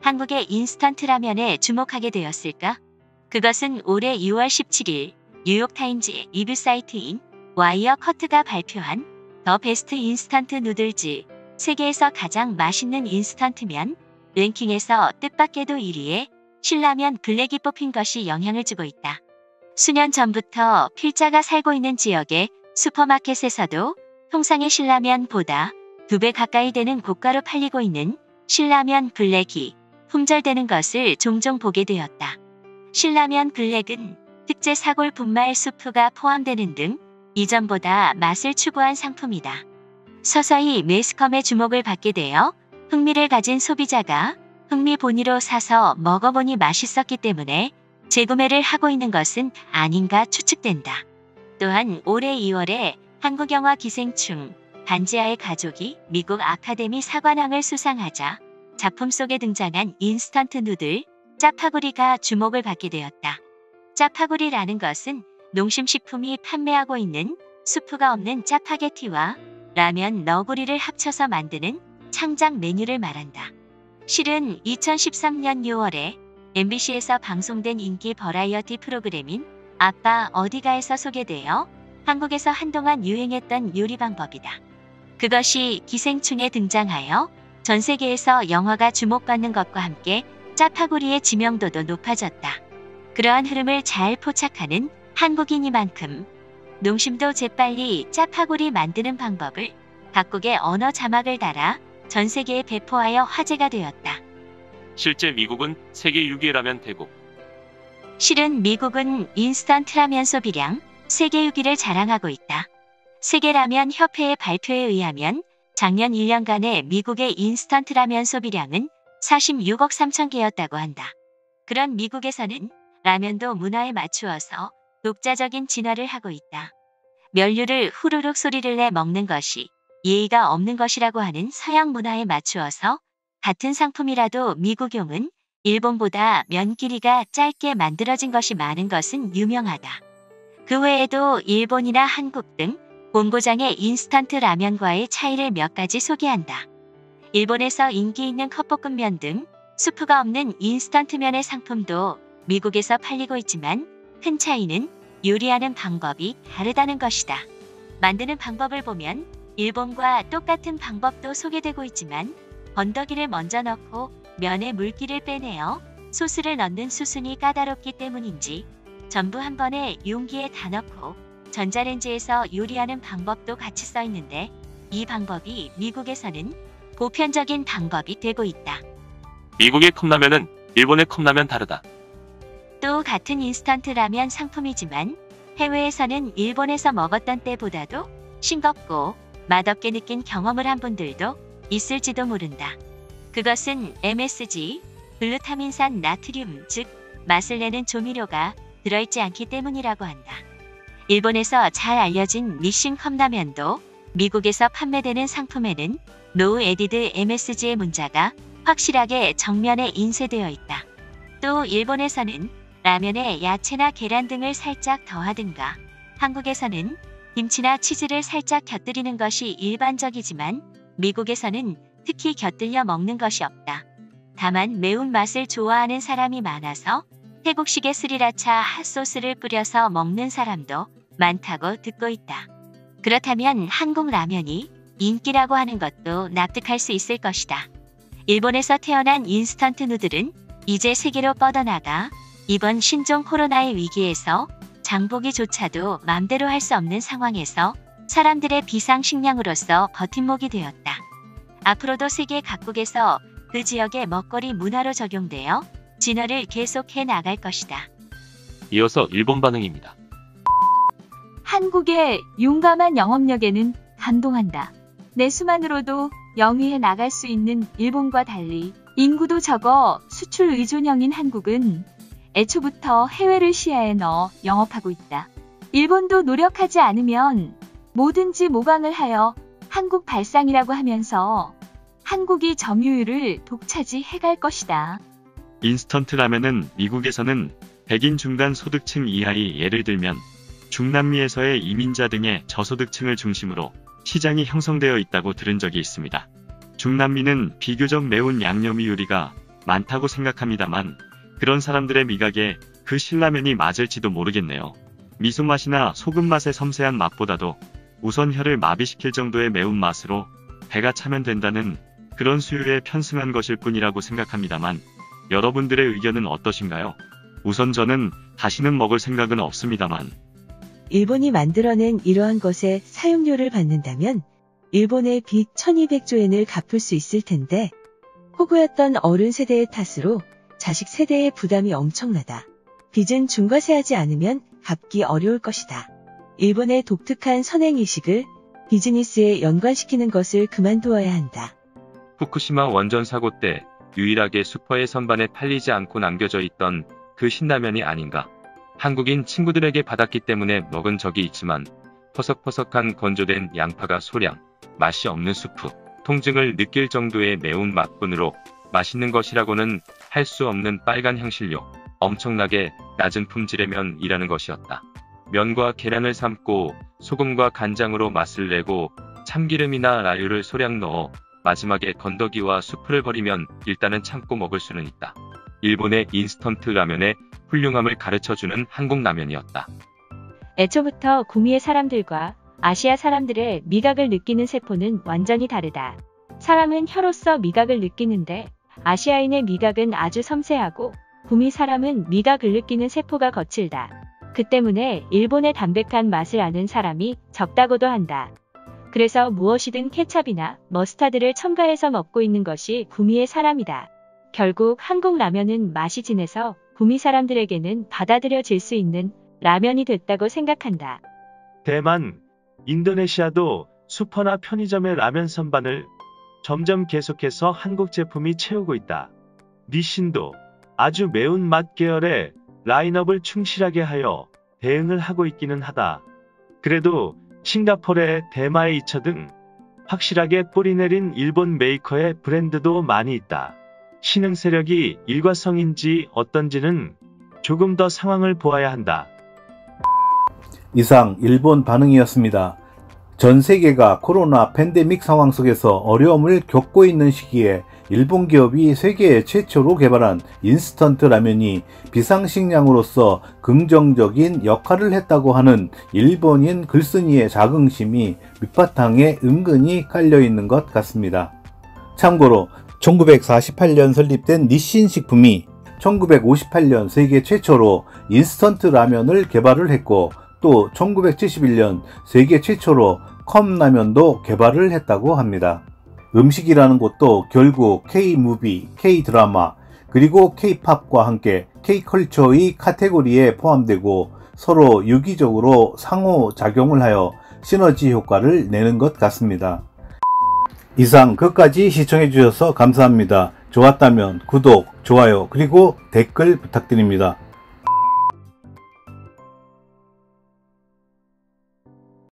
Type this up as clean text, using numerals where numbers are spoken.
한국의 인스턴트 라면에 주목하게 되었을까? 그것은 올해 6월 17일 뉴욕타임즈의 리뷰 사이트인 와이어 커트가 발표한 더 베스트 인스턴트 누들즈 세계에서 가장 맛있는 인스턴트면 랭킹에서 뜻밖에도 1위에 신라면 블랙이 뽑힌 것이 영향을 주고 있다. 수년 전부터 필자가 살고 있는 지역의 슈퍼마켓에서도 통상의 신라면보다 2배 가까이 되는 고가로 팔리고 있는 신라면 블랙이 품절되는 것을 종종 보게 되었다. 신라면 블랙은 특제 사골 분말 수프가 포함되는 등 이전보다 맛을 추구한 상품이다. 서서히 매스컴의 주목을 받게 되어 흥미를 가진 소비자가 흥미 본위로 사서 먹어보니 맛있었기 때문에 재구매를 하고 있는 것은 아닌가 추측된다. 또한 올해 2월에 한국 영화 기생충 반지하의 가족이 미국 아카데미 사관왕을 수상하자 작품 속에 등장한 인스턴트 누들 짜파구리가 주목을 받게 되었다. 짜파구리라는 것은 농심식품이 판매하고 있는 수프가 없는 짜파게티와 라면 너구리를 합쳐서 만드는 창작 메뉴를 말한다. 실은 2013년 6월에 MBC에서 방송된 인기 버라이어티 프로그램인 아빠 어디가에서 소개되어 한국에서 한동안 유행했던 요리 방법이다. 그것이 기생충에 등장하여 전 세계에서 영화가 주목받는 것과 함께 짜파구리의 지명도도 높아졌다. 그러한 흐름을 잘 포착하는 한국인이만큼 농심도 재빨리 짜파구리 만드는 방법을 각국의 언어 자막을 달아 전 세계에 배포하여 화제가 되었다. 실제 미국은 세계 6위의 라면 대국. 실은 미국은 인스턴트 라면 소비량 세계 6위를 자랑하고 있다. 세계라면 협회의 발표에 의하면 작년 1년간의 미국의 인스턴트 라면 소비량은 46억 3천 개였다고 한다. 그런 미국에서는 라면도 문화에 맞추어서 독자적인 진화를 하고 있다. 면류를 후루룩 소리를 내 먹는 것이 예의가 없는 것이라고 하는 서양 문화에 맞추어서 같은 상품이라도 미국용은 일본보다 면 길이가 짧게 만들어진 것이 많은 것은 유명하다. 그 외에도 일본이나 한국 등 본고장의 인스턴트 라면과의 차이를 몇 가지 소개한다. 일본에서 인기 있는 컵볶음면 등 수프가 없는 인스턴트면의 상품도 미국에서 팔리고 있지만 큰 차이는 요리하는 방법이 다르다는 것이다. 만드는 방법을 보면 일본과 똑같은 방법도 소개되고 있지만 건더기를 먼저 넣고 면에 물기를 빼내어 소스를 넣는 수순이 까다롭기 때문인지 전부 한 번에 용기에 다 넣고 전자레인지에서 요리하는 방법도 같이 써 있는데 이 방법이 미국에서는 보편적인 방법이 되고 있다. 미국의 컵라면은 일본의 컵라면 다르다. 또 같은 인스턴트 라면 상품이지만 해외에서는 일본에서 먹었던 때보다도 싱겁고 맛없게 느낀 경험을 한 분들도 있을지도 모른다. 그것은 MSG, 글루타민산 나트륨, 즉 맛을 내는 조미료가 들어있지 않기 때문이라고 한다. 일본에서 잘 알려진 니신 컵라면도 미국에서 판매되는 상품에는 No Added MSG의 문자가 확실하게 정면에 인쇄되어 있다. 또 일본에서는 라면에 야채나 계란 등을 살짝 더하든가 한국에서는 김치나 치즈를 살짝 곁들이는 것이 일반적이지만 미국에서는 특히 곁들여 먹는 것이 없다. 다만 매운맛을 좋아하는 사람이 많아서 태국식의 스리라차 핫소스를 뿌려서 먹는 사람도 많다고 듣고 있다. 그렇다면 한국 라면이 인기라고 하는 것도 납득할 수 있을 것이다. 일본에서 태어난 인스턴트 누들은 이제 세계로 뻗어나가 이번 신종 코로나의 위기에서 장보기조차도 맘대로 할 수 없는 상황에서 사람들의 비상식량으로서 버팀목이 되었다. 앞으로도 세계 각국에서 그 지역의 먹거리 문화로 적용되어 진화를 계속해 나갈 것이다. 이어서 일본 반응입니다. 한국의 용감한 영업력에는 감동한다. 내수만으로도 영위해 나갈 수 있는 일본과 달리 인구도 적어 수출 의존형인 한국은 애초부터 해외를 시야에 넣어 영업하고 있다. 일본도 노력하지 않으면 뭐든지 모방을 하여 한국 발상이라고 하면서 한국이 점유율을 독차지해갈 것이다. 인스턴트 라면은 미국에서는 백인 중간 소득층 이하의 예를 들면 중남미에서의 이민자 등의 저소득층을 중심으로 시장이 형성되어 있다고 들은 적이 있습니다. 중남미는 비교적 매운 양념이 요리가 많다고 생각합니다만 그런 사람들의 미각에 그 신라면이 맞을지도 모르겠네요. 미소맛이나 소금맛의 섬세한 맛보다도 우선 혀를 마비시킬 정도의 매운맛으로 배가 차면 된다는 그런 수요에 편승한 것일 뿐이라고 생각합니다만 여러분들의 의견은 어떠신가요? 우선 저는 다시는 먹을 생각은 없습니다만. 일본이 만들어낸 이러한 것에 사용료를 받는다면 일본의 빚 1200조엔을 갚을 수 있을 텐데 호구였던 어른 세대의 탓으로 자식 세대의 부담이 엄청나다. 빚은 중과세하지 않으면 갚기 어려울 것이다. 일본의 독특한 선행의식을 비즈니스에 연관시키는 것을 그만두어야 한다. 후쿠시마 원전 사고 때 유일하게 슈퍼의 선반에 팔리지 않고 남겨져 있던 그 신라면이 아닌가. 한국인 친구들에게 받았기 때문에 먹은 적이 있지만 퍼석퍼석한 건조된 양파가 소량, 맛이 없는 수프, 통증을 느낄 정도의 매운 맛뿐으로 맛있는 것이라고는 할 수 없는 빨간 향신료, 엄청나게 낮은 품질의 면이라는 것이었다. 면과 계란을 삶고 소금과 간장으로 맛을 내고 참기름이나 라유를 소량 넣어 마지막에 건더기와 수프를 버리면 일단은 참고 먹을 수는 있다. 일본의 인스턴트 라면의 훌륭함을 가르쳐주는 한국 라면이었다. 애초부터 구미의 사람들과 아시아 사람들의 미각을 느끼는 세포는 완전히 다르다. 사람은 혀로서 미각을 느끼는데 아시아인의 미각은 아주 섬세하고 구미 사람은 미각을 느끼는 세포가 거칠다. 그 때문에 일본의 담백한 맛을 아는 사람이 적다고도 한다. 그래서 무엇이든 케찹이나 머스타드를 첨가해서 먹고 있는 것이 구미의 사람이다. 결국 한국 라면은 맛이 진해서 구미 사람들에게는 받아들여질 수 있는 라면이 됐다고 생각한다. 대만, 인도네시아도 슈퍼나 편의점의 라면 선반을 점점 계속해서 한국 제품이 채우고 있다. 니신도 아주 매운맛 계열의 라인업을 충실하게 하여 대응을 하고 있기는 하다. 그래도 싱가포르의 대마에이처 등 확실하게 뿌리내린 일본 메이커의 브랜드도 많이 있다. 신흥 세력이 일과성인지 어떤지는 조금 더 상황을 보아야 한다. 이상 일본 반응이었습니다. 전 세계가 코로나 팬데믹 상황 속에서 어려움을 겪고 있는 시기에 일본 기업이 세계 최초로 개발한 인스턴트 라면이 비상식량으로서 긍정적인 역할을 했다고 하는 일본인 글쓴이의 자긍심이 밑바탕에 은근히 깔려있는 것 같습니다. 참고로 1948년 설립된 니신 식품이 1958년 세계 최초로 인스턴트 라면을 개발을 했고 또 1971년 세계 최초로 컵라면도 개발을 했다고 합니다. 음식이라는 것도 결국 K-무비, K-드라마, 그리고 K-팝과 함께 K-컬처의 카테고리에 포함되고 서로 유기적으로 상호작용을 하여 시너지 효과를 내는 것 같습니다. 이상 끝까지 시청해 주셔서 감사합니다. 좋았다면 구독, 좋아요, 그리고 댓글 부탁드립니다.